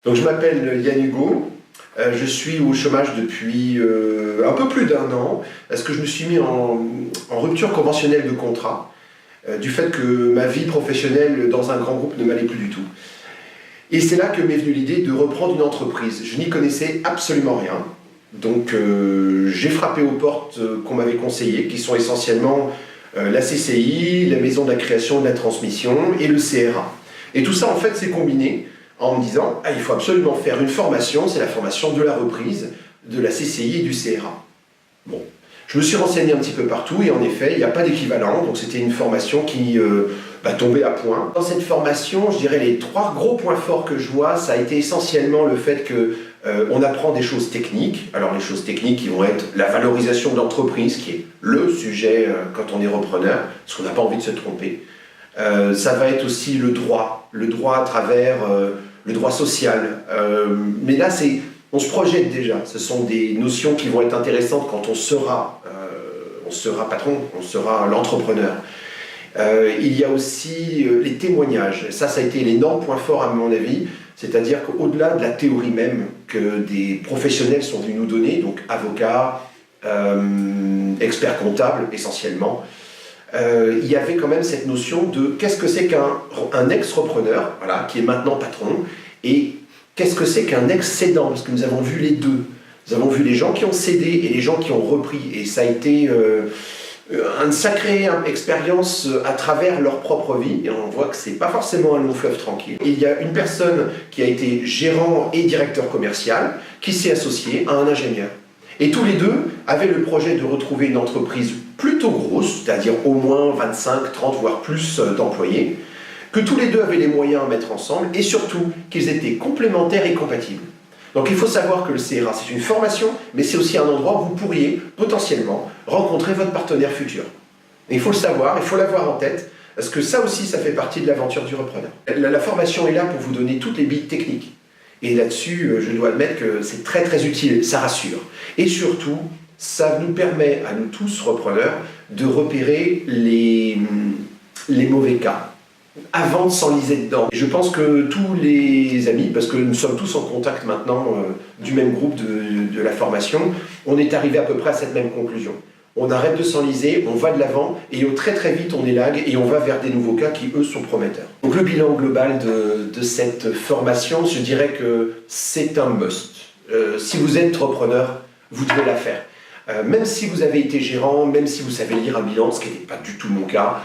Donc je m'appelle Yann Hugo, je suis au chômage depuis un peu plus d'un an, parce que je me suis mis en rupture conventionnelle de contrat, du fait que ma vie professionnelle dans un grand groupe ne m'allait plus du tout. Et c'est là que m'est venue l'idée de reprendre une entreprise. Je n'y connaissais absolument rien, donc j'ai frappé aux portes qu'on m'avait conseillées, qui sont essentiellement la CCI, la Maison de la Création et de la Transmission et le CRA. Et tout ça en fait s'est combiné en me disant il faut absolument faire une formation, c'est la formation de la reprise de la CCI et du CRA. Bon, je me suis renseigné un petit peu partout et en effet, il n'y a pas d'équivalent, donc c'était une formation qui tombait à point. Dans cette formation, je dirais les trois gros points forts que je vois, ça a été essentiellement le fait que on apprend des choses techniques. Alors les choses techniques qui vont être la valorisation de l'entreprise, qui est le sujet quand on est repreneur, parce qu'on n'a pas envie de se tromper. Ça va être aussi le droit à travers le droit social. Mais là, on se projette déjà. Ce sont des notions qui vont être intéressantes quand on sera patron, on sera l'entrepreneur. Il y a aussi les témoignages. Ça a été l'énorme point fort à mon avis. C'est-à-dire qu'au-delà de la théorie même que des professionnels sont venus nous donner, donc avocats, experts comptables essentiellement, il y avait quand même cette notion de qu'est-ce que c'est qu'un ex-repreneur, voilà, qui est maintenant patron, et qu'est-ce que c'est qu'un ex-cédant, parce que nous avons vu les deux. Nous avons vu les gens qui ont cédé et les gens qui ont repris, et ça a été une sacrée expérience à travers leur propre vie, et on voit que c'est pas forcément un long fleuve tranquille. Et il y a une personne qui a été gérant et directeur commercial qui s'est associé à un ingénieur. Et tous les deux avaient le projet de retrouver une entreprise plutôt grosse, c'est-à-dire au moins 25, 30, voire plus d'employés, que tous les deux avaient les moyens à mettre ensemble, et surtout qu'ils étaient complémentaires et compatibles. Donc il faut savoir que le CRA, c'est une formation, mais c'est aussi un endroit où vous pourriez potentiellement rencontrer votre partenaire futur. Et il faut le savoir, il faut l'avoir en tête, parce que ça aussi, ça fait partie de l'aventure du repreneur. La formation est là pour vous donner toutes les billes techniques. Et là-dessus, je dois admettre que c'est très très utile, ça rassure. Et surtout, ça nous permet à nous tous repreneurs de repérer les mauvais cas avant de s'enliser dedans. Et je pense que tous les amis, parce que nous sommes tous en contact maintenant du même groupe de la formation, on est arrivé à peu près à cette même conclusion. On arrête de s'enliser, on va de l'avant et très très vite on élague et on va vers des nouveaux cas qui eux sont prometteurs. Donc le bilan global de cette formation, je dirais que c'est un must. Si vous êtes repreneur, vous devez la faire. Même si vous avez été gérant, même si vous savez lire un bilan, ce qui n'était pas du tout mon cas,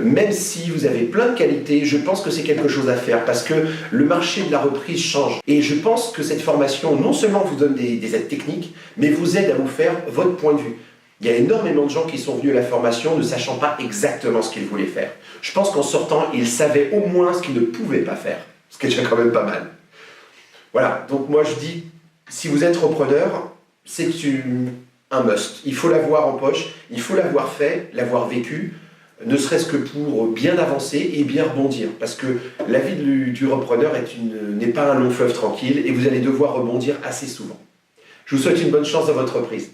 même si vous avez plein de qualités, je pense que c'est quelque chose à faire parce que le marché de la reprise change. Et je pense que cette formation non seulement vous donne des aides techniques, mais vous aide à vous faire votre point de vue. Il y a énormément de gens qui sont venus à la formation ne sachant pas exactement ce qu'ils voulaient faire. Je pense qu'en sortant, ils savaient au moins ce qu'ils ne pouvaient pas faire, ce qui est déjà quand même pas mal. Voilà, donc moi je dis, si vous êtes repreneur, c'est un must. Il faut l'avoir en poche, il faut l'avoir fait, l'avoir vécu, ne serait-ce que pour bien avancer et bien rebondir. Parce que la vie du repreneur n'est pas un long fleuve tranquille et vous allez devoir rebondir assez souvent. Je vous souhaite une bonne chance dans votre reprise.